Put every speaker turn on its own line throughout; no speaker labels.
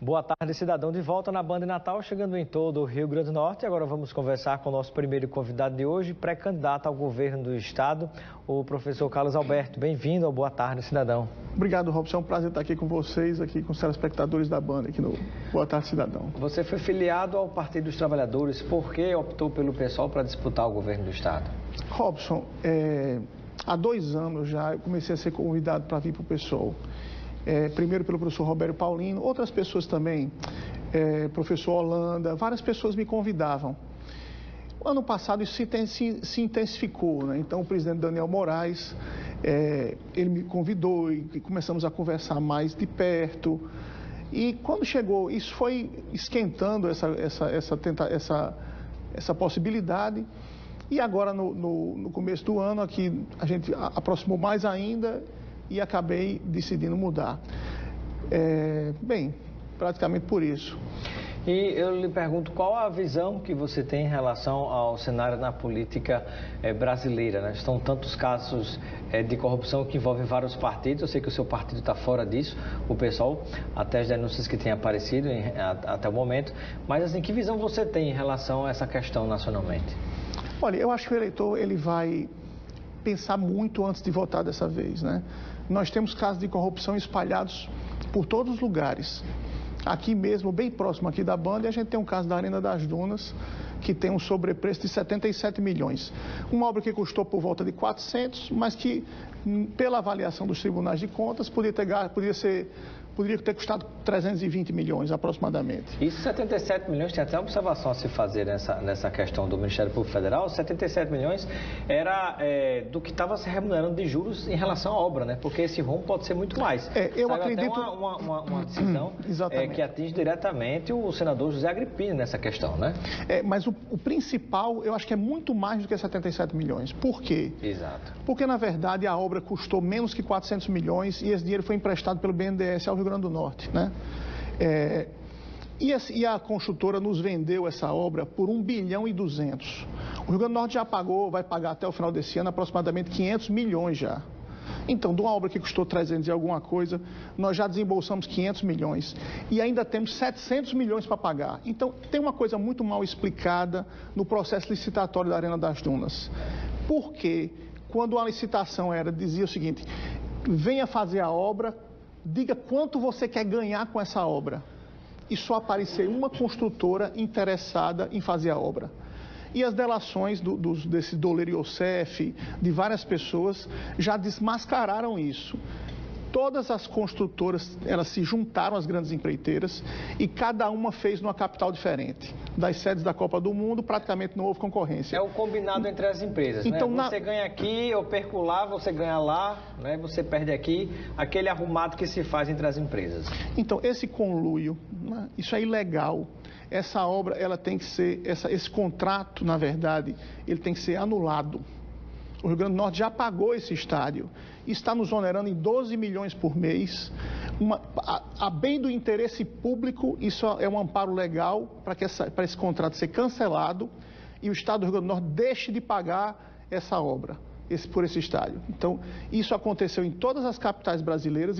Boa tarde, cidadão. De volta na Band Natal, chegando em todo o Rio Grande do Norte. Agora vamos conversar com o nosso primeiro convidado de hoje, pré-candidato ao governo do estado, o professor Carlos Alberto. Bem-vindo ao Boa Tarde, cidadão.
Obrigado, Robson. É um prazer estar aqui com vocês, aqui com os telespectadores da Band, aqui no Boa Tarde, cidadão.
Você foi filiado ao Partido dos Trabalhadores. Por que optou pelo PSOL para disputar o governo do estado?
Robson, há 2 anos já eu comecei a ser convidado para vir para o PSOL. Primeiro pelo professor Roberto Paulino, outras pessoas também, professor Holanda, várias pessoas me convidavam. O ano passado isso se intensificou, né? Então o presidente Daniel Moraes, ele me convidou e começamos a conversar mais de perto. E quando chegou, isso foi esquentando essa possibilidade. E agora no começo do ano aqui a gente aproximou mais ainda e acabei decidindo mudar. Praticamente por isso.
E eu lhe pergunto, qual a visão que você tem em relação ao cenário na política brasileira, né? Estão tantos casos de corrupção que envolvem vários partidos. Eu sei que o seu partido está fora disso, o PSOL, até as denúncias que têm aparecido até o momento. Mas, assim, que visão você tem em relação a essa questão nacionalmente?
Olha, eu acho que o eleitor ele vai pensar muito antes de votar dessa vez, né? Nós temos casos de corrupção espalhados por todos os lugares. Aqui mesmo, bem próximo aqui da Band, a gente tem um caso da Arena das Dunas, que tem um sobrepreço de 77 milhões. Uma obra que custou por volta de 400, mas que, pela avaliação dos tribunais de contas, poderia ter custado 320 milhões aproximadamente.
Isso, 77 milhões, tem até uma observação a se fazer nessa questão do Ministério Público Federal. 77 milhões era do que estava se remunerando de juros em relação à obra, né? Porque esse rombo pode ser muito mais.
Eu acredito...
até uma decisão que atinge diretamente o senador José Agripino nessa questão, né?
Mas o principal, eu acho que é muito mais do que 77 milhões. Por quê?
Exato.
Porque, na verdade, a obra custou menos que 400 milhões e esse dinheiro foi emprestado pelo BNDES ao Rio Grande do Norte, né? E a construtora nos vendeu essa obra por 1 bilhão e 200. O Rio Grande do Norte já pagou, vai pagar até o final desse ano aproximadamente 500 milhões já. Então, de uma obra que custou 300 e alguma coisa, nós já desembolsamos 500 milhões e ainda temos 700 milhões para pagar. Então, tem uma coisa muito mal explicada no processo licitatório da Arena das Dunas. Porque quando a licitação dizia o seguinte: venha fazer a obra, diga quanto você quer ganhar com essa obra. E só apareceu uma construtora interessada em fazer a obra. E as delações desse doleiro Iosef, de várias pessoas, já desmascararam isso. Todas as construtoras, elas se juntaram às grandes empreiteiras e cada uma fez numa capital diferente. Das sedes da Copa do Mundo, praticamente não houve concorrência. É
o combinado entre as empresas, então, né? Você ganha aqui, eu perco lá, você ganha lá, né? Você perde aqui, aquele arrumado que se faz entre as empresas.
Então, esse conluio, né? Isso é ilegal. Essa obra, ela tem que ser, esse contrato, na verdade, ele tem que ser anulado. O Rio Grande do Norte já pagou esse estádio e está nos onerando em 12 milhões por mês. A bem do interesse público, isso é um amparo legal para esse contrato ser cancelado e o Estado do Rio Grande do Norte deixe de pagar essa obra, por esse estádio. Então, isso aconteceu em todas as capitais brasileiras,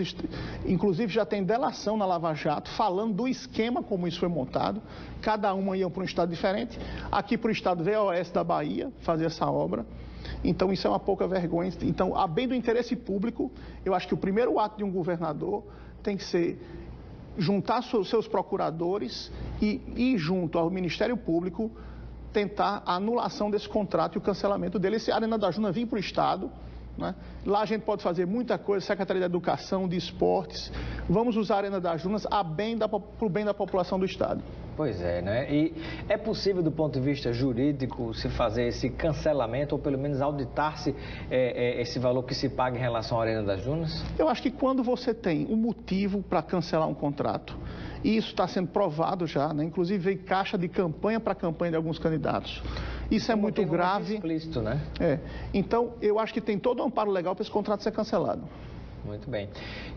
inclusive já tem delação na Lava Jato, falando do esquema como isso foi montado. Cada uma ia para um estado diferente. Aqui para o estado VOS da Bahia fazer essa obra. Então, isso é uma pouca vergonha. Então, a bem do interesse público, eu acho que o primeiro ato de um governador tem que ser juntar seus procuradores e ir junto ao Ministério Público tentar a anulação desse contrato e o cancelamento dele. Esse Arena das Dunas vir para o Estado, né? Lá a gente pode fazer muita coisa, Secretaria de Educação, de Esportes. Vamos usar a Arena das Dunas para o bem da população do Estado.
Pois é, né? E é possível, do ponto de vista jurídico, se fazer esse cancelamento ou pelo menos auditar-se esse valor que se paga em relação à Arena das Dunas?
Eu acho que quando você tem um motivo para cancelar um contrato, e isso está sendo provado já, né? Inclusive veio caixa de campanha para campanha de alguns candidatos. Isso é muito grave.
Muito explícito, né?
Então, eu acho que tem todo um amparo legal para esse contrato ser cancelado.
Muito bem.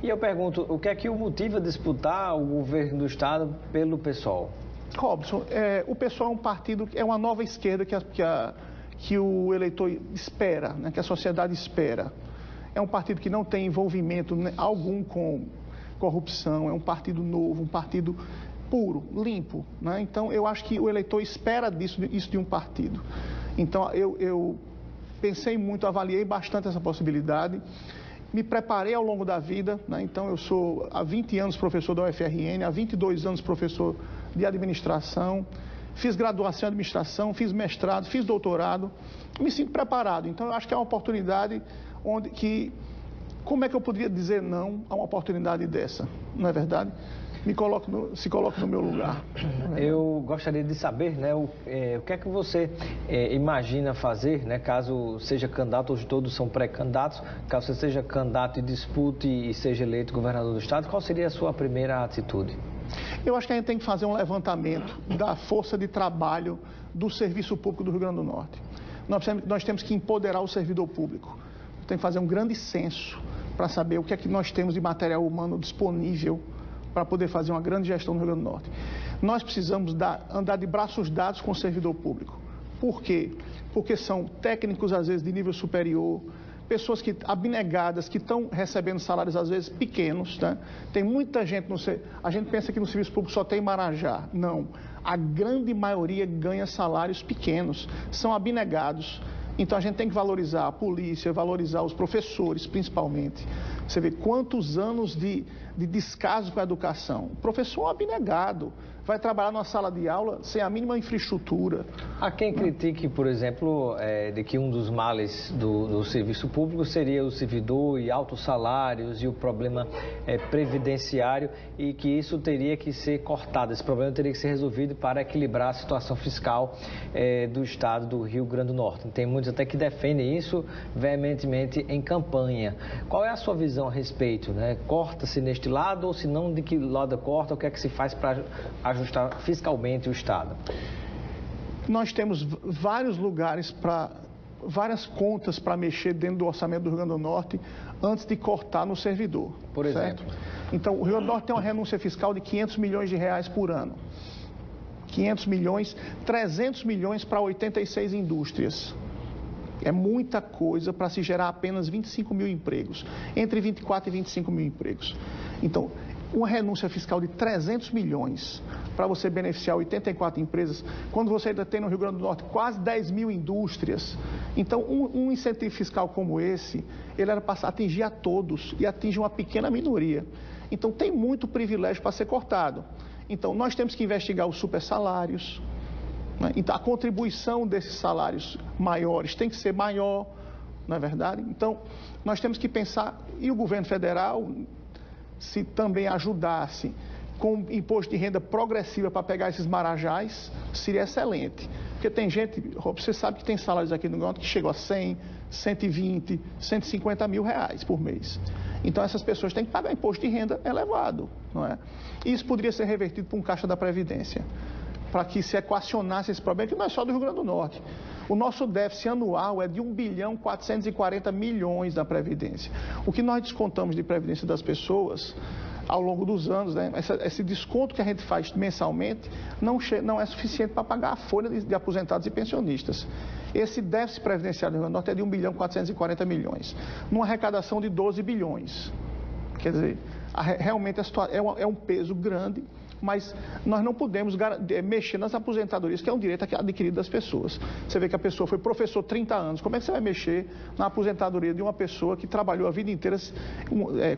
E eu pergunto, o que é que o motiva a disputar o governo do Estado pelo PSOL?
Robson, o PSOL é um partido, é uma nova esquerda que o eleitor espera, né, que a sociedade espera. É um partido que não tem envolvimento algum com corrupção, é um partido novo, um partido puro, limpo, né? Então, eu acho que o eleitor espera isso de um partido. Então, eu pensei muito, avaliei bastante essa possibilidade, me preparei ao longo da vida, né? Então, eu sou há 20 anos professor da UFRN, há 22 anos professor de administração, fiz graduação em administração, fiz mestrado, fiz doutorado, me sinto preparado. Então, eu acho que é uma oportunidade como é que eu poderia dizer não a uma oportunidade dessa, não é verdade? Se coloque no meu lugar.
Eu gostaria de saber, né, o que é que você imagina fazer, né, caso seja candidato, hoje todos são pré-candidatos, caso você seja candidato e dispute e seja eleito governador do estado, qual seria a sua primeira atitude?
Eu acho que a gente tem que fazer um levantamento da força de trabalho do serviço público do Rio Grande do Norte. Nós temos que empoderar o servidor público. Tem que fazer um grande censo para saber o que é que nós temos de material humano disponível para poder fazer uma grande gestão no Rio Grande do Norte. Nós precisamos andar de braços dados com o servidor público. Por quê? Porque são técnicos, às vezes, de nível superior, pessoas abnegadas, que estão recebendo salários, às vezes, pequenos, né? Tem muita gente, a gente pensa que no serviço público só tem Marajá. Não. A grande maioria ganha salários pequenos, são abnegados. Então, a gente tem que valorizar a polícia, valorizar os professores, principalmente. Você vê quantos anos de descaso com a educação. O professor é um abnegado, vai trabalhar numa sala de aula sem a mínima infraestrutura.
Há quem critique, por exemplo, de que um dos males do serviço público seria o servidor e altos salários e o problema previdenciário, e que isso teria que ser cortado, esse problema teria que ser resolvido para equilibrar a situação fiscal do estado do Rio Grande do Norte. Tem muitos até que defendem isso veementemente em campanha. Qual é a sua visão a respeito, né? Corta-se neste lado, ou se não, de que lado corta, o que é que se faz para ajustar fiscalmente o estado?
Nós temos vários lugares várias contas para mexer dentro do orçamento do Rio Grande do Norte antes de cortar no servidor.
Por exemplo?
Certo? Então, o Rio Grande do Norte tem uma renúncia fiscal de 500 milhões de reais por ano. 500 milhões, 300 milhões para 86 indústrias. É muita coisa para se gerar apenas 25 mil empregos, entre 24 e 25 mil empregos. Então, uma renúncia fiscal de 300 milhões para você beneficiar 84 empresas, quando você ainda tem no Rio Grande do Norte quase 10 mil indústrias. Então, um incentivo fiscal como esse, ele era para atingir a todos e atinge uma pequena minoria. Então, tem muito privilégio para ser cortado. Então, nós temos que investigar os supersalários. Então, a contribuição desses salários maiores tem que ser maior, não é verdade? Então, nós temos que pensar, e o governo federal, se também ajudasse com imposto de renda progressiva para pegar esses marajás, seria excelente. Porque tem gente, você sabe que tem salários aqui no Rio Grande do Norte que chegam a 100, 120, 150 mil reais por mês. Então, essas pessoas têm que pagar imposto de renda elevado, não é? E isso poderia ser revertido para um caixa da Previdência, para que se equacionasse esse problema, que não é só do Rio Grande do Norte. O nosso déficit anual é de 1.440 bilhões da Previdência. O que nós descontamos de Previdência das pessoas ao longo dos anos, né? Esse desconto que a gente faz mensalmente não é suficiente para pagar a folha de aposentados e pensionistas. Esse déficit previdenciário do Rio Grande do Norte é de 1.440 bilhões, numa arrecadação de 12 bilhões. Quer dizer, realmente é um peso grande, mas nós não podemos mexer nas aposentadorias, que é um direito adquirido das pessoas. Você vê que a pessoa foi professor 30 anos, como é que você vai mexer na aposentadoria de uma pessoa que trabalhou a vida inteira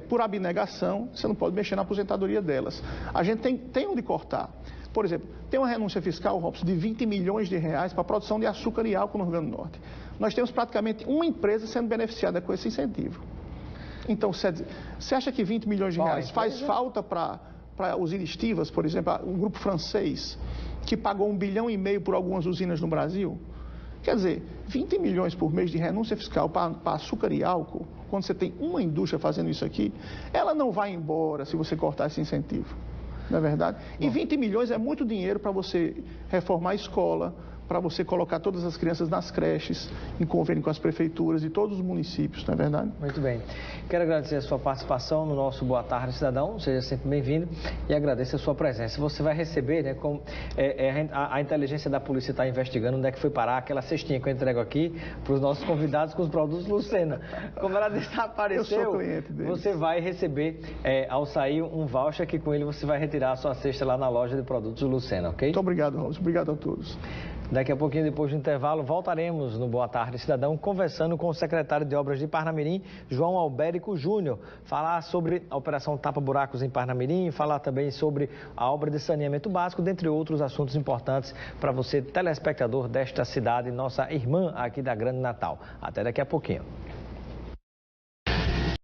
por abnegação? Você não pode mexer na aposentadoria delas. A gente tem onde cortar. Por exemplo, tem uma renúncia fiscal, Robson, de 20 milhões de reais para a produção de açúcar e álcool no Rio Grande do Norte. Nós temos praticamente uma empresa sendo beneficiada com esse incentivo. Então, você acha que 20 milhões de reais faz falta para usinas estivas, por exemplo, um grupo francês que pagou 1,5 bilhão por algumas usinas no Brasil? Quer dizer, 20 milhões por mês de renúncia fiscal para açúcar e álcool, quando você tem uma indústria fazendo isso aqui, ela não vai embora se você cortar esse incentivo, não é verdade? E 20 milhões é muito dinheiro para você reformar a escola, para você colocar todas as crianças nas creches, em convênio com as prefeituras de todos os municípios, não é verdade?
Muito bem. Quero agradecer a sua participação no nosso Boa Tarde Cidadão, seja sempre bem-vindo e agradeço a sua presença. Você vai receber, né, a inteligência da polícia está investigando onde é que foi parar aquela cestinha que eu entrego aqui para os nossos convidados com os produtos Lucena. Como ela desapareceu,
eu sou cliente deles.
Você vai receber, ao sair, um voucher que com ele você vai retirar a sua cesta lá na loja de produtos Lucena, ok?
Muito obrigado, Robson. Obrigado a todos.
Daqui a pouquinho, depois do intervalo, voltaremos no Boa Tarde Cidadão, conversando com o secretário de Obras de Parnamirim, João Albérico Júnior, falar sobre a Operação Tapa Buracos em Parnamirim, falar também sobre a obra de saneamento básico, dentre outros assuntos importantes para você, telespectador desta cidade, nossa irmã aqui da Grande Natal. Até daqui a pouquinho.